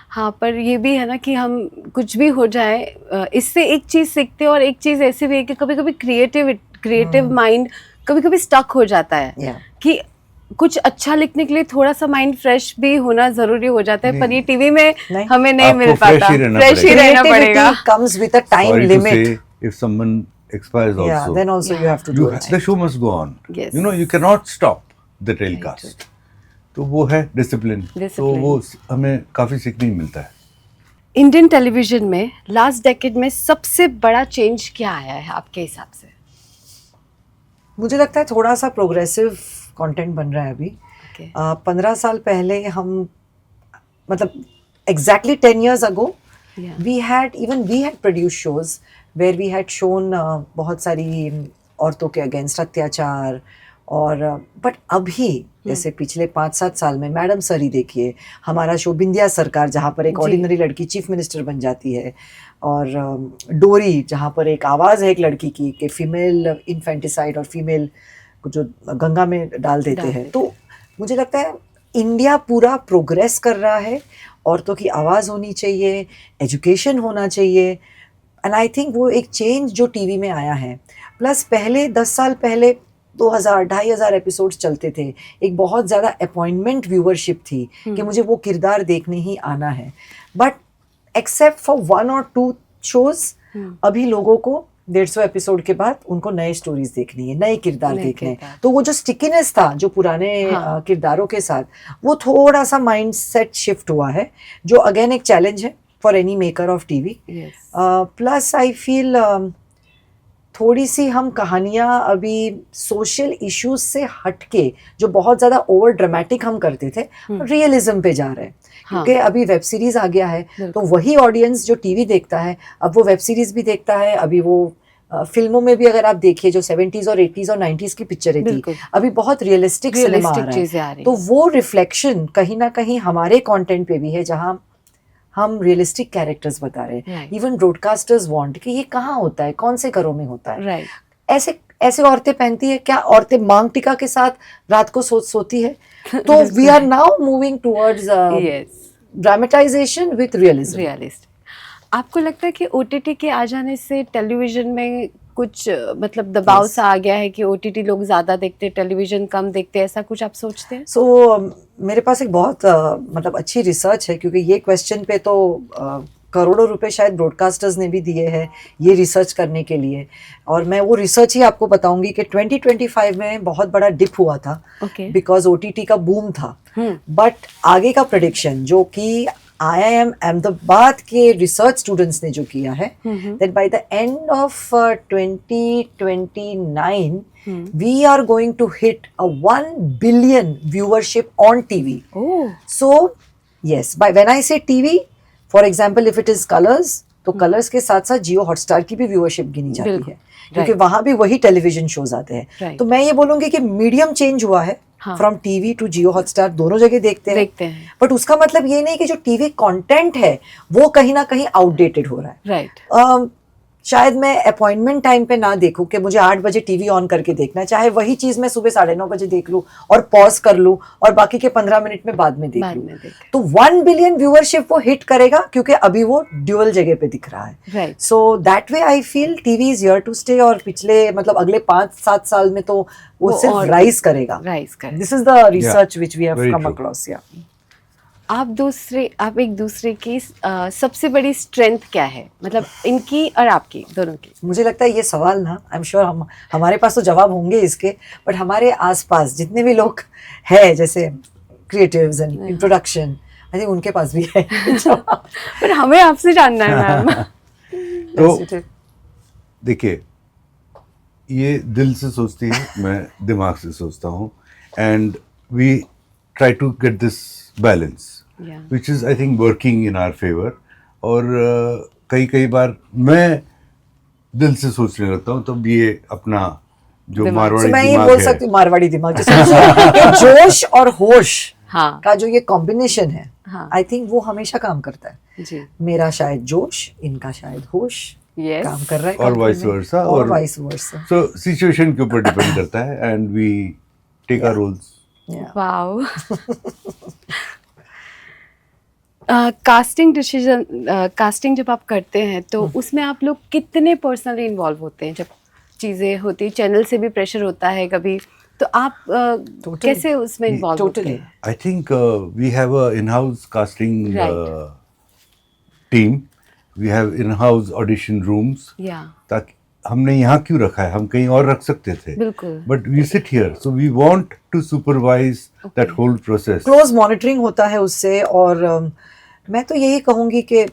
हाँ, पर ये भी है ना कि हम कुछ भी हो जाए, इससे एक चीज सीखते हैं और एक चीज ऐसी भी है कि कभी कभी क्रिएटिव माइंड कभी कभी स्टक हो जाता है. Yeah. कि कुछ अच्छा लिखने के लिए थोड़ा सा माइंड फ्रेश भी होना जरूरी हो जाता है, पर ये टीवी में नहीं। हमें नहीं आपको मिल fresh पाता. ही रहना फ्रेश ही रहना पड़ेगा. Creativity comes with a time Sorry to limit. say, if someone expires Yeah, also, then also you have to do it. the show must go on. Yes. You know, you cannot stop the telecast. तो वो है discipline. तो Discipline. वो हमें काफी सीखने ही मिलता है. इंडियन टेलीविजन में लास्ट डेकेड में सबसे बड़ा चेंज क्या आया है आपके हिसाब से? मुझे लगता है थोड़ा सा प्रोग्रेसिव कंटेंट बन रहा है अभी. Okay. 15 साल पहले हम, मतलब exactly 10 years ago, Yeah. we had produced shows where we had shown बहुत सारी औरतों के अगेंस्ट अत्याचार, और बट अभी जैसे पिछले 5-7 साल में मैडम सर ही देखिए, हमारा शो बिंदिया सरकार जहाँ पर एक जी। ऑर्डिनरी लड़की चीफ मिनिस्टर बन जाती है, और डोरी जहाँ पर एक आवाज़ है एक लड़की की कि फीमेल इन्फेंटिसाइड और फीमेल को जो गंगा में डाल देते हैं. तो मुझे लगता है इंडिया पूरा प्रोग्रेस कर रहा है. औरतों की आवाज़ होनी चाहिए, एजुकेशन होना चाहिए, एंड आई थिंक वो एक चेंज जो टीवी में आया है. प्लस पहले 10 साल पहले 2000-2500 एपिसोड्स चलते थे. एक बहुत ज़्यादा अपॉइंटमेंट व्यूअरशिप थी कि मुझे वो किरदार देखने ही आना है. But except for 1 or 2 shows, अभी लोगों को 150 एपिसोड के बाद उनको नए स्टोरीज देखनी है, नए किरदार नए देखने हैं. किरदार. तो वो जो स्टिकीनेस था जो पुराने किरदारों के साथ, वो थोड़ा सा माइंड सेट शिफ्ट हुआ है, जो अगेन एक चैलेंज है for any maker of TV. Plus I feel थोड़ी सी हम कहानियाँ अभी सोशल इश्यूज से हटके, जो बहुत ज़्यादा ओवर ड्रामेटिक हम करते थे, रियलिज्म पे जा रहे हैं. क्योंकि अभी वेब सीरीज आ गया है, तो वही ऑडियंस जो टीवी देखता है अब वो वेब सीरीज भी देखता है. अभी वो फिल्मों में भी अगर आप देखिए जो 70s और 80s और 90s की पिक्चरें थी, अभी बहुत रियलिस्टिक सिनेमा आ रहा है. तो वो रिफ्लेक्शन कहीं ना कहीं हमारे कंटेंट पे भी है, जहाँ हम रियलिस्टिक कैरेक्टर्स बता रहे हैं. इवन ब्रॉडकास्टर्स वांट कि ये कहाँ होता है, कौन से घरों में होता है. ऐसे ऐसे औरतें पहनती है क्या? औरतें मांग टिका के साथ रात को सोती है. तो we are now moving towards dramatisation with realism. Realist. आपको लगता है कि ओटीटी के आ जाने से टेलीविजन में कुछ मतलब दबाव सा आ गया है कि ओटीटी लोग ज्यादा देखते, टेलीविजन कम देखते, ऐसा कुछ आप सोचते हैं? मेरे पास एक बहुत मतलब अच्छी रिसर्च है, क्योंकि ये क्वेश्चन पे तो करोड़ों रुपए शायद ब्रॉडकास्टर्स ने भी दिए हैं ये रिसर्च करने के लिए. और मैं वो रिसर्च ही आपको बताऊंगी कि 2025 में बहुत बड़ा डिप हुआ था बिकॉज ओटीटी का बूम था. बट आगे का प्रेडिक्शन जो कि IIM अहमदाबाद के रिसर्च स्टूडेंट्स ने जो किया है, that by the end of 2029 we are going to hit a 1 billion viewership on TV. So yes, when I say TV, for example if it is colors, तो colours के साथ साथ जियो Hotstar की भी व्यूअरशिप गिनी जाती है, क्योंकि वहां भी वही टेलीविजन शोज आते हैं. तो मैं ये बोलूंगी कि मीडियम चेंज हुआ है from TV to Jio Hotstar, दोनों जगह देखते हैं. बट उसका मतलब ये नहीं कि जो टीवी कंटेंट है वो कहीं ना कहीं आउटडेटेड हो रहा है. शायद मैं अपॉइंटमेंट टाइम पे ना देखूं कि मुझे 8 बजे टीवी ऑन करके देखना है, चाहे वही चीज मैं सुबह 9:30 बजे देख लूं और पॉज कर लूं और बाकी के 15 मिनट में बाद में देख लूं. तो 1 बिलियन व्यूअरशिप वो हिट करेगा क्योंकि अभी वो ड्यूअल जगह पे दिख रहा है. So that way I feel TV is here to stay. और पिछले मतलब अगले 5-7 साल में तो वो सिर्फ राइज करेगा. This is the research which we have come across. आप एक दूसरे की सबसे बड़ी स्ट्रेंथ क्या है, मतलब इनकी और आपकी दोनों की? मुझे लगता है ये सवाल ना, आई एम श्योर हमारे पास तो जवाब होंगे इसके, बट हमारे आसपास जितने भी लोग हैं जैसे creatives and in production, I think उनके पास भी है जवाब। पर हमें आपसे जानना है मैम। तो देखिए, ये दिल से सोचती है, मैं दिमाग से सोचता हूँ, and we try to get this balance which is I think working in our favour. और कई बार मैं दिल से सोचने लगता हूँ, तब ये अपना जो दिमाग। मारवाड़ी मैं ये दिमाग बोल है, सकती हूँ, मारवाड़ी दिमाग जैसे जोश और होश हाँ का जो ये कॉम्बिनेशन है, हाँ आई थिंक वो हमेशा काम करता है। जी, मेरा शायद जोश, इनका शायद होश यस काम कर रहा है और कंपनी वाइस में, वर्सा, और वाइस वर्सा। सो सिचुएशन के ऊपर डिपेंड करता है, and we take our roles. Wow. Casting जब आप करते हैं तो उसमें आप लोग कितने पर्सनली इन्वॉल्व होते हैं? जब चीज़ें होती, चैनल से भी प्रेशर होता है कभी, तो आप कैसे उसमें इन्वॉल्व होते Totally. हैं? I think we have a in-house casting Right. team. We have in-house audition rooms. या ताकि हमने यहाँ क्यों रखा है, हम कहीं और रख सकते थे, बिल्कुल। But we sit here, so we want to supervise that whole process. Close monitoring होता है उससे, और मैं तो यही कहूँगी कि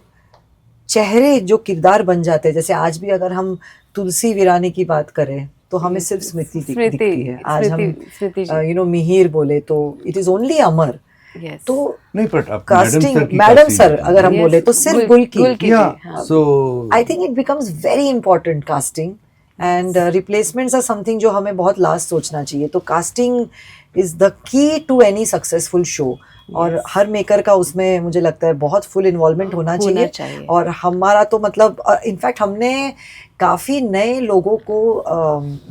चेहरे जो किरदार बन जाते हैं, जैसे आज भी अगर हम तुलसी वीरानी की बात करें तो हमें सिर्फ स्मृति दिखती है। आज हम स्मृति मिहिर बोले तो it is only Amar. Yes तो नहीं, बट आप कास्टिंग, की मैडम casting सर की- अगर हम Yes, बोले तो सिर्फ गुल गुल की, Yeah, हाँ। so I think it becomes very important casting, and replacements are something जो हमें बहुत लास्ट सोचना चाहिए। तो casting is the key to any successful show, और हर मेकर का उसमें मुझे लगता है बहुत फुल इन्वॉल्वमेंट होना चाहिए। और हमारा तो मतलब इनफैक्ट हमने काफ़ी नए लोगों को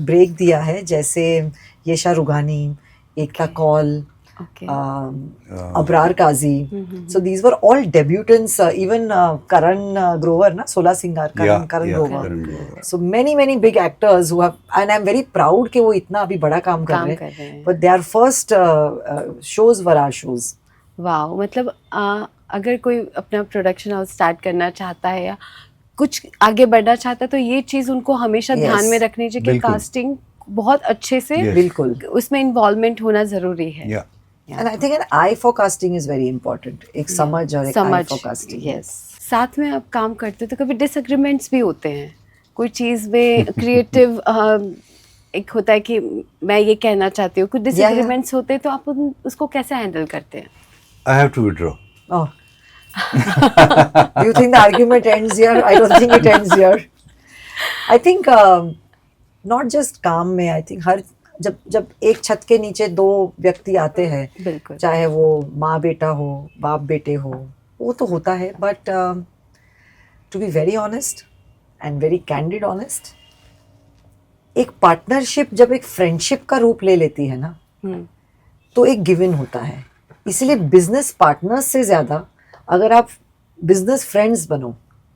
ब्रेक दिया है, जैसे Yesha Rughani, Ekta Kaul, okay Abrar Kazi. So these were all debutants, even Karan Grover, na, Sola Singar, Karan Grover. Karan Grover. So many big actors who have, and I'm very proud कि वो इतना अभी बड़ा काम कर रहे हैं, but their first shows were our shows. Wow, मतलब अगर कोई अपना प्रोडक्शन हाउस स्टार्ट करना चाहता है या कुछ आगे बढ़ना चाहता है तो ये चीज़ उनको हमेशा Yes. ध्यान में रखनी चाहिए कि बिल्कुल। कास्टिंग बहुत अच्छे से Yes. बिल्कुल। उसमें इन्वॉल्वमेंट होना ज़रूरी है। yeah. And I think an eye for casting is very important. एक समझ और एक eye for casting. यस। साथ में आप काम करते हो तो कभी डिसएग्रीमेंट्स भी होते हैं कोई चीज़ में, क्रिएटिव एक होता है कि मैं ये कहना चाहती हूँ, कुछ डिसएग्रीमेंट्स होते हैं तो आप उसको कैसे हैंडल करते हैं? I have to withdraw. Oh. Do you think the argument ends here? I don't think it ends here. I think not just काम में, I think हर जब एक छत के नीचे दो व्यक्ति आते हैं, बिल्कुल। चाहे वो माँ बेटा हो, बाप बेटे हो, वो तो होता है, but to be very honest and very candid honest, एक पार्टनरशिप जब एक फ्रेंडशिप का रूप ले लेती है ना, तो एक गिवन होता है। इसलिए बिजनेस पार्टनर्स से ज्यादा अगर आप बिजनेस फ्रेंड्स बनो,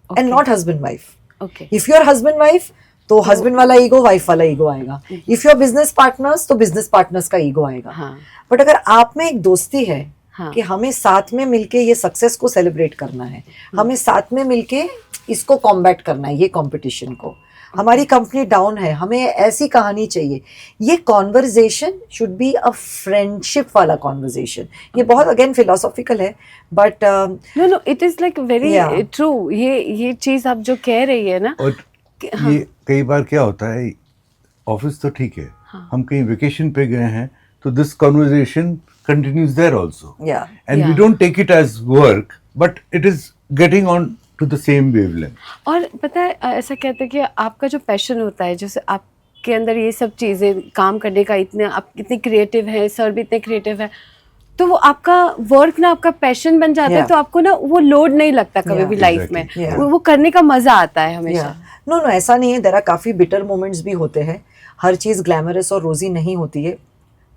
and not husband wife. Okay, if you are husband wife तो हस्बैंड वाला ईगो, वाइफ वाला ईगो आएगा। If you are business partners तो बिजनेस पार्टनर्स का ईगो आएगा। हाँ। बट अगर आप में एक दोस्ती है, हाँ। कि हमें साथ में मिलके ये सक्सेस को सेलिब्रेट करना है, हमें साथ में मिलके इसको कॉम्बैट करना है, ये कंपटीशन को, हमारी कंपनी डाउन है, हमें ऐसी कहानी चाहिए, ये conversation should be a friendship वाला कॉन्वर्जेशन। ये बहुत अगेन फिलोसॉफिकल है, but no it is like very Yeah. True. ये चीज आप जो कह रही है ना, और ये कई बार क्या होता है, ऑफिस तो ठीक है, हम कहीं वेकेशन पे गए हैं तो this conversation continues there also, yeah and we Yeah. Don't take it as work, but it is getting on to the same wavelength. और पता है ऐसा कहते हैं कि आपका जो पैशन होता है, जैसे आपके अंदर ये सब चीज़ें काम करने का, इतने आप इतने क्रिएटिव हैं, सर भी इतने क्रिएटिव है, तो वो आपका वर्क ना आपका पैशन बन जाता है, Yeah. तो आपको ना वो लोड नहीं लगता कभी Yeah, भी लाइफ में। exactly. Yeah. वो करने का मजा आता है हमेशा। नो ऐसा नहीं है, देयर आर काफ़ी बिटर मोमेंट्स भी होते हैं। हर चीज़ ग्लैमरस और रोजी नहीं होती है।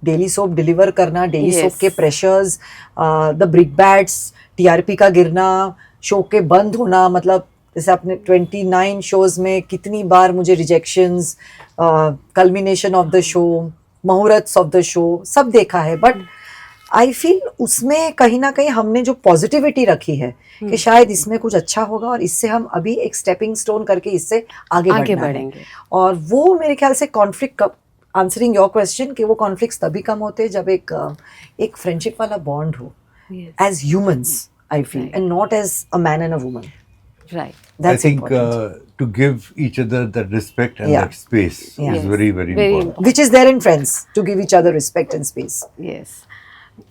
डेली सोप डिलीवर करना, डेली Yes. सोप के pressures, the brick bats, TRP का गिरना, शो के बंद होना, मतलब जैसे आपने 29 शोज में कितनी बार मुझे rejections, culmination of the show, मुहूर्त ऑफ द शो सब देखा है। बट आई फील उसमें कहीं ना कहीं हमने जो पॉजिटिविटी रखी है कि शायद इसमें कुछ अच्छा होगा और इससे हम अभी एक स्टेपिंग स्टोन करके इससे आगे बढ़ना है। बढ़ेंगे। और वो मेरे ख्याल से कॉन्फ्लिक्ट, आंसरिंग योर क्वेश्चन, कि वो कॉन्फ्लिक्ट्स तभी कम होते हैं जब एक फ्रेंडशिप वाला बॉन्ड हो as humans, I feel, Right. And not as a man and a woman. Right. I That's think important. to give each other that respect and Yeah. that space Yeah. is very, very Very important. Which is there in friends, to give each other respect and space. Yes.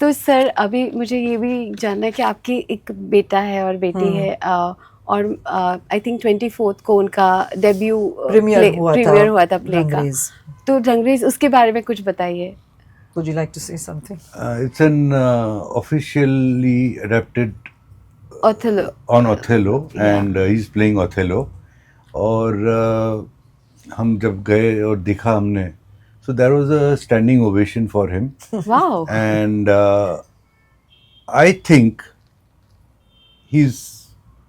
तो sir अभी मुझे ये भी जानना है कि आपकी एक बेटा है और बेटी है, और आई थिंक 24 को उनका डेब्यू Premiere हुआ था प्ले का, रंगरेज। तो रंगरेज उसके बारे में कुछ बताइए। Would you like to say something? It's an officially adapted Othello. on Othello, Yeah. and he's playing Othello. और हम जब गए और देखा हमने, so there was a standing ovation for him, wow. and I think he's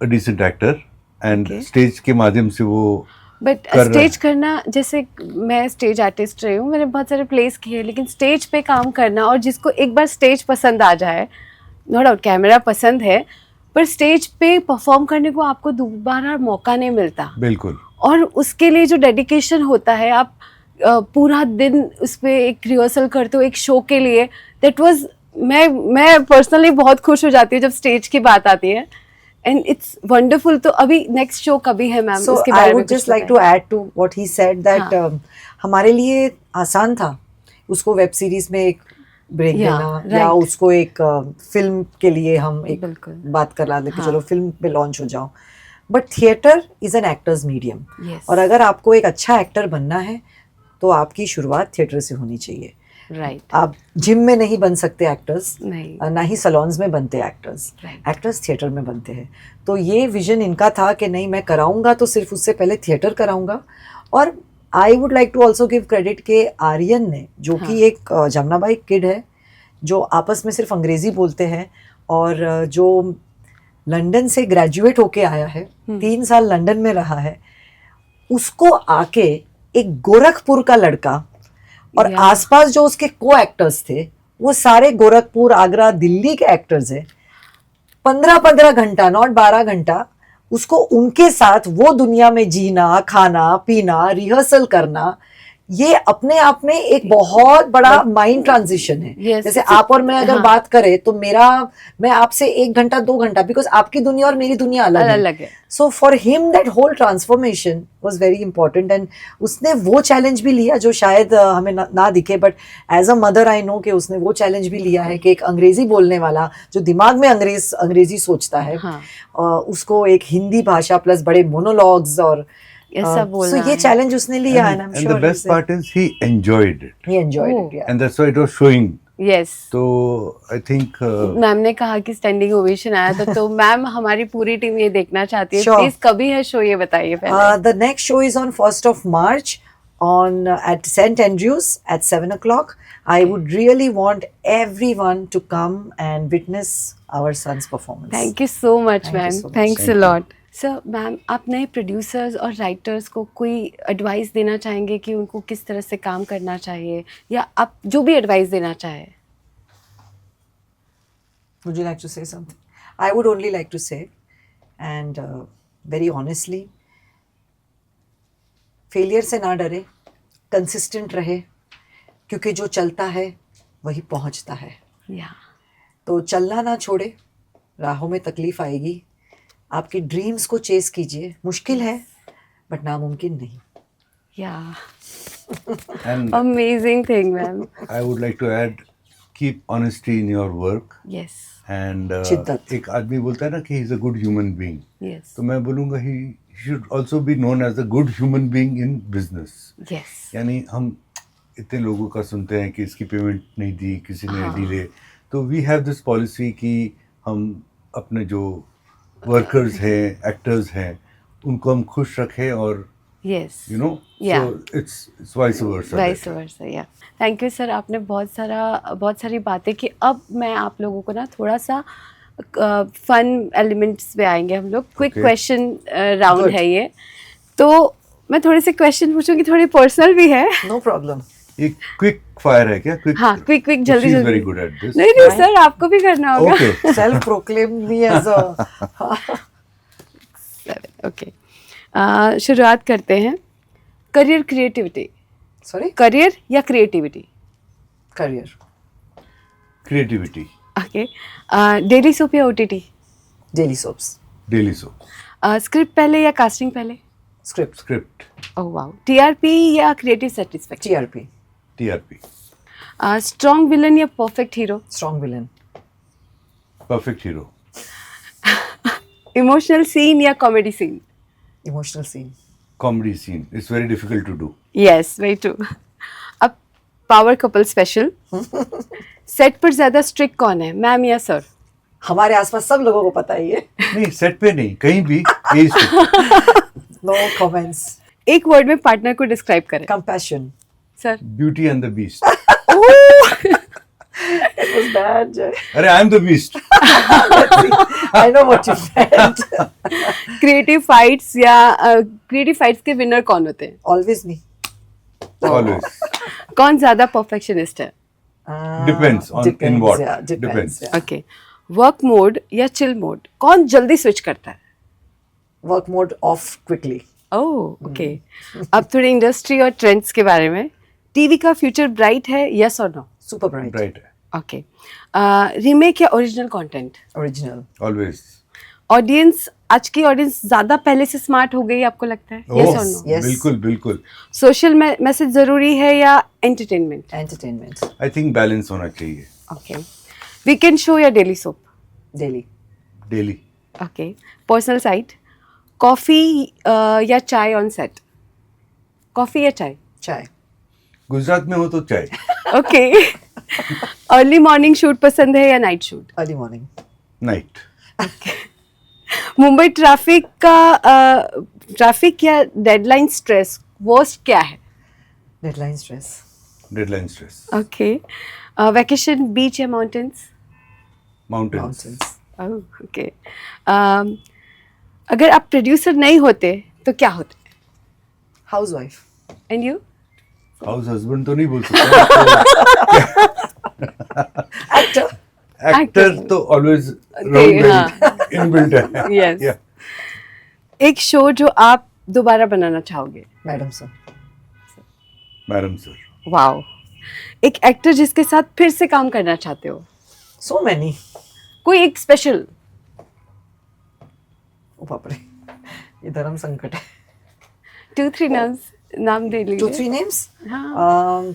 a decent actor, and Okay. stage के माध्यम से वो बट कर रहा स्टेज करना, जैसे मैं स्टेज आर्टिस्ट रही हूँ, मैंने बहुत सारे प्लेस किए, लेकिन स्टेज पे काम करना और जिसको एक बार स्टेज पसंद आ जाए, नो डाउट कैमरा पसंद है, पर स्टेज पे परफॉर्म करने को आपको दोबारा मौका नहीं मिलता। बिल्कुल। और उसके लिए जो डेडिकेशन होता है, आप पूरा दिन उस पर एक रिहर्सल करते हो एक शो के लिए, दैट वाज, मैं पर्सनली बहुत खुश हो जाती हूँ जब स्टेज की बात आती है, एंड इट्स वंडरफुल। तो अभी नेक्स्ट शो कभी है मैम? So उसके I बारे में would just like to add to what he said that हमारे लिए आसान था उसको वेब सीरीज में एक ब्रेक Yeah, देना, या right. उसको एक फिल्म के लिए हम एक बिल्कुल। बात करा दे कि हाँ। चलो फिल्म पे लॉन्च हो जाओ। But theatre is an actors medium, Yes. और अगर आपको एक अच्छा एक्टर बनना है तो आपकी शुरुआत थिएटर से होनी चाहिए। राइट। आप जिम में नहीं बन सकते एक्टर्स, नहीं। ना ही सलोन्स में बनते एक्टर्स। Right. एक्टर्स थिएटर में बनते हैं। तो ये विजन इनका था कि नहीं, मैं कराऊंगा तो सिर्फ उससे पहले थिएटर कराऊंगा। और I would like to also give credit के आर्यन ने, जो कि एक जमुनाबाई किड है जो आपस में सिर्फ अंग्रेजी बोलते हैं, और जो लंदन से ग्रेजुएट होके आया है, 3 साल लंदन में रहा है, उसको आके एक गोरखपुर का लड़का, और Yeah. आसपास जो उसके को एक्टर्स थे वो सारे गोरखपुर, आगरा, दिल्ली के एक्टर्स हैं। 15-15 घंटा, नॉट 12 घंटा, उसको उनके साथ वो दुनिया में जीना, खाना पीना, रिहर्सल करना, ये अपने आप में एक बहुत बड़ा माइंड ट्रांजिशन है। Yes. जैसे आप और मैं अगर बात करें तो मैं आपसे 1 घंटा 2 घंटा, बिकॉज आपकी दुनिया और मेरी दुनिया अलग है। So for him that whole transformation was very important, and उसने वो चैलेंज भी लिया जो शायद हमें ना दिखे, but as a mother I know कि उसने वो चैलेंज भी लिया है कि एक अंग्रेजी बोलने वाला जो दिमाग में अंग्रेजी सोचता है, उसको एक हिंदी भाषा प्लस बड़े मोनोलॉग्स और ऐसा बोलना so ये है। चैलेंज उसने लिया, and I'm and sure the best part is he enjoyed it, he enjoyed Oh. it, yeah. and that's why it was showing. Yes. So I think ma'am ने कहा कि स्टैंडिंग ओवेशन आया था, तो मैम हमारी पूरी टीम ये देखना चाहती है। Sure. प्लीज कभी है शो, ये बताइए पहले। The next show is on 1st of March on at St. Andrews at 7 o'clock. I would really want everyone to come and witness our son's performance. Thank you so much Thank you ma'am, so much. Thanks a Thank you. Lot. Sir ma'am, आप नए producers और writers को कोई advice देना चाहेंगे कि उनको किस तरह से काम करना चाहिए, या आप जो भी एडवाइस देना चाहे? Would you like to say something? I would only like to say, and very honestly, failure से ना डरे, कंसिस्टेंट रहे, क्योंकि जो चलता है वही पहुंचता है। या तो चलना ना छोड़े, राहों में तकलीफ आएगी, आपकी ड्रीम्स को चेस कीजिए, मुश्किल है बट नामुमकिन नहीं। या and amazing thing ma'am. I would like to add, keep honesty in your work, yes and शिद्दत। एक आदमी बोलता है ना कि he is a good human being, yes तो मैं बोलूँगा he should also be known as a good human being in business. Yes. यानी हम इतने लोगों का सुनते हैं कि इसकी पेमेंट नहीं दी, किसी ने डिले, तो वी हैव दिस पॉलिसी कि हम अपने जो वर्कर्स हैं, एक्टर्स हैं, उनको हम खुश रखें, और yes you know, Yeah. So it's vice versa. Vice versa. या थैंक यू सर, आपने बहुत सारी बातें की। अब मैं आप लोगों को ना थोड़ा सा फन एलिमेंट्स पे आएंगे हम लोग। Quick Okay. Question round Good. है ये, तो मैं थोड़े से क्वेश्चन पूछूंगी, थोड़े पर्सनल भी है। No problem. ये क्विक फायर है क्या? क्विक, हाँ, क्विक जल्दी वेरी जल्दी। Good at this. नहीं नहीं सर, आपको भी करना होगा। Okay, self proclaimed me as a okay, शुरुआत करते हैं। करियर क्रिएटिविटी, सॉरी करियर या creativity? Career creativity. Okay, daily soap या OTT? Daily soaps daily soap. Script पहले या कास्टिंग पहले? Script script. Oh wow, TRP या creative satisfaction? TRP TRP. Strong villain या perfect hero? Strong villain perfect hero. Emotional scene या comedy scene? Emotional scene comedy scene it's very difficult to do. Yes, very true. अब power couple special. Set पर ज्यादा strict कौन है, ma'am या sir? हमारे आसपास सब लोगों को पता है ये नहीं, सेट पे नहीं, कहीं भी यही नो कमेंट्स एक वर्ड में पार्टनर को डिस्क्राइब करें। Compassion sir? Beauty and the beast. It was bad अरे I am the beast. I know what you meant creative fights या क्रिएटिव फाइट्स के विनर कौन होते हैं? Always me always. कौन ज्यादा परफेक्शनिस्ट है? Depends on in what. Depends. Okay, work mode या चिल मोड, कौन जल्दी स्विच करता है? Work mode off quickly oh okay. अब थोड़ी इंडस्ट्री और ट्रेंड्स के बारे में। टीवी का फ्यूचर ब्राइट है, यस और नो? सुपर ब्राइट राइट है। ओके, रीमेक या original content? Original always. Audience, आज की ऑडियंस ज्यादा पहले से स्मार्ट हो गई, आपको लगता है, यस और नो? Yes. बिल्कुल बिल्कुल। सोशल मैसेज जरूरी है या entertainment? Entertainment I think balance होना चाहिए। ओके, वीकेंड शो या daily soap? Daily daily. Okay, personal site, coffee या चाय ऑन सेट? कॉफी या चाय? चाय गुजरात में हो तो चाय। ओके, अर्ली मॉर्निंग शूट पसंद है या night shoot? Early morning night. Mumbai traffic या डेडलाइन स्ट्रेस, वर्स्ट क्या है? Deadline stress deadline stress. Okay, vacation beach या माउंटेन्स? माउंटेन्स। माउंटेन्स ओके, अगर आप प्रोड्यूसर नहीं होते तो क्या होते? Housewife and you? House husband तो नहीं बोल सकते। एक्टर एक्टर तो ऑलवेज हाँ। इनबिल्ट है। Yes. Yeah. एक शो जो आप दोबारा बनाना चाहोगे? Madam sir madam sir. Wow, एक एक्टर जिसके साथ फिर से काम करना चाहते हो? सो मैनी कोई एक स्पेशल? ओ बाप रे ये धर्म संकट है 2-3 नाम दे लीजिए। 2-3 नेम्स हाँ,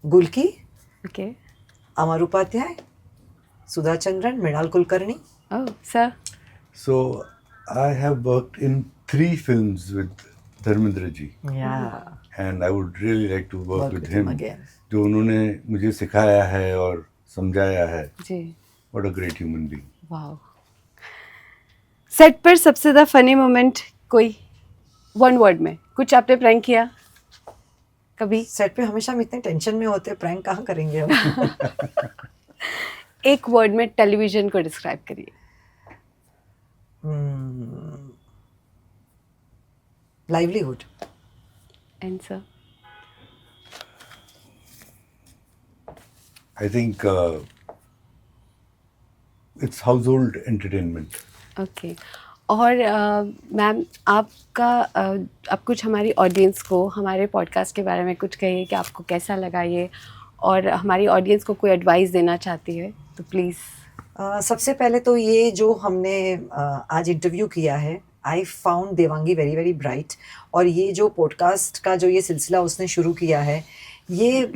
Gulki okay. Amar Upadhyay Sudha Chandran Mrunal Kulkarni oh sir? So I have worked in 3 films with Dharmendra ji या and I would really like to work with him. Again जो उन्होंने मुझे सिखाया है और समझाया है। जी, What a great human being. Wow. Set पर सबसे ज्यादा फनी मोमेंट कोई, वन वर्ड में? कुछ आपने प्रैंक किया कभी? सेट पे हमेशा हम इतने टेंशन में होते हैं प्रैंक कहाँ करेंगे हम एक वर्ड में टेलीविजन को डिस्क्राइब करिए। Livelihood and sir? I think it's household entertainment. Okay, और मैम आपका आप कुछ हमारी ऑडियंस को हमारे पॉडकास्ट के बारे में कुछ कहिए कि आपको कैसा लगा ये, और हमारी ऑडियंस को कोई एडवाइस देना चाहती है तो प्लीज़। सबसे पहले तो ये जो हमने आज इंटरव्यू किया है I found Devangi very very bright, और ये जो पॉडकास्ट का जो ये सिलसिला उसने शुरू किया है ये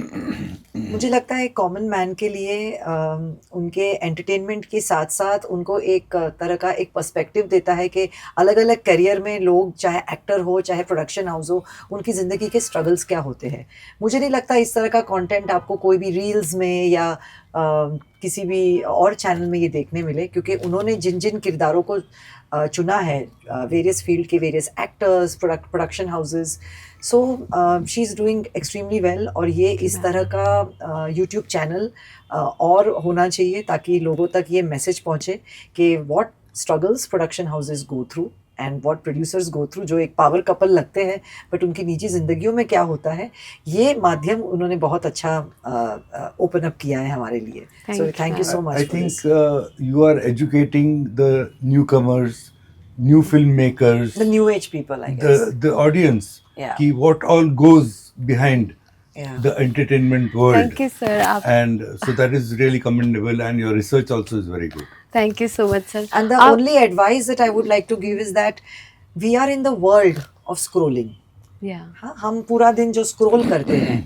मुझे लगता है कॉमन मैन के लिए उनके एंटरटेनमेंट के साथ साथ उनको एक तरह का एक पर्सपेक्टिव देता है कि अलग अलग करियर में लोग चाहे एक्टर हो चाहे प्रोडक्शन हाउस हो उनकी ज़िंदगी के स्ट्रगल्स क्या होते हैं। मुझे नहीं लगता इस तरह का कंटेंट आपको कोई भी रील्स में या किसी भी और चैनल में ये देखने मिले, क्योंकि उन्होंने जिन जिन किरदारों को चुना है वेरियस फील्ड के various actors production houses, so she is doing extremely well. और ये इस तरह का यूट्यूब चैनल और होना चाहिए ताकि लोगों तक ये मैसेज पहुँचे कि what struggles production houses go through and what producers go through, जो एक पावर कपल लगते हैं बट उनकी निजी जिंदगियों में क्या होता है, ये माध्यम उन्होंने बहुत अच्छा ओपन अप किया है हमारे लिए. So thank you so much I for think this. you are educating the newcomers, new filmmakers, The new age people, I guess. the audience, Yeah. ki what all goes behind Yeah. the entertainment world. Thank you sir. आप And so that is really commendable, and your research also is very good. Thank you so much sir. And the only advice that I would like to give is that we are in the world of scrolling. या हाँ, हम पूरा दिन जो scroll करते हैं,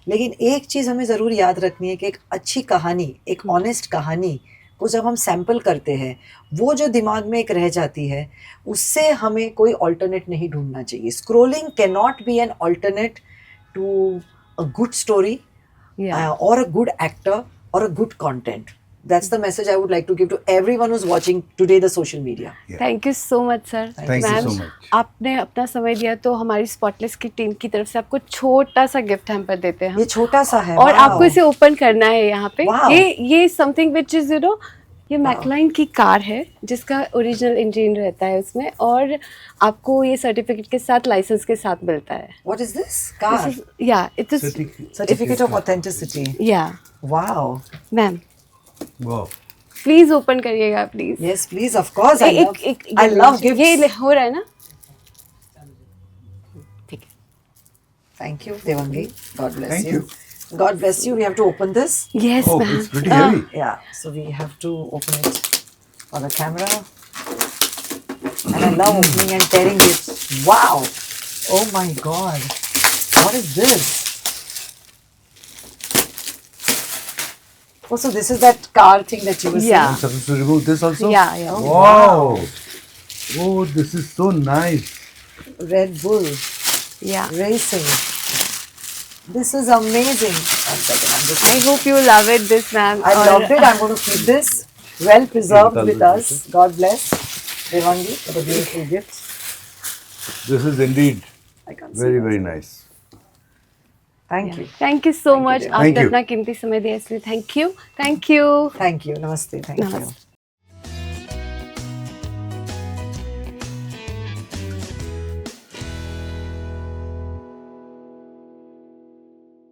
लेकिन एक चीज़ हमें ज़रूर याद रखनी है कि एक अच्छी कहानी, एक ऑनेस्ट कहानी को जब हम सैम्पल करते हैं, वो जो दिमाग में एक रह जाती है, उससे हमें कोई ऑल्टरनेट नहीं ढूंढना चाहिए. Scrolling can not be an alternate to a good story or a good actor or a good content. That's the message I would like to give to everyone who's watching today the social media. Yeah. Thank you so much sir. Thank you ma'am, so much. आपने अपना समय दिया तो हमारी spotless की team की तरफ से आपको छोटा सा गिफ्ट हम पर देते हैं ये छोटा सा है और wow. आपको इसे ओपन करना है यहाँ पे. Wow. ये समथिंग विच इज ये मैकलाइन की कार है जिसका ओरिजिनल इंजन रहता है उसमें, और आपको ये सर्टिफिकेट के साथ, लाइसेंस के साथ मिलता है. What is this? Car. या it is Certificate of authenticity. या Wow. Ma'am Wow. Please open करिएगा please. Yes, please. Of course, I love gifts. ये हो रहा है ना. ठीक है. Thank you, Devangi. God bless Thank you. God bless you. We have to open this. Yes Oh, ma'am. it's pretty heavy. Yeah. So we have to open it for the camera. And I love opening and tearing it. Wow. Oh my God. What is this? Oh, so this is that car thing that you were saying. Yeah. I'm supposed to remove this also? Yeah, yeah. Wow. Oh, this is so nice. Red Bull या Racing. This is amazing. One second, I'm just. I hope you love it this ma'am. I loved it. I'm going to keep this well preserved with us. God bless Devangi for the beautiful gift. This is indeed I can't see very, that. very nice. Thank you. Thank you so much. Thank आपने you. अपना कीमती समय दिया इसलिए thank you. Thank you. Thank you. Namaste. Thank you. नमस्ते.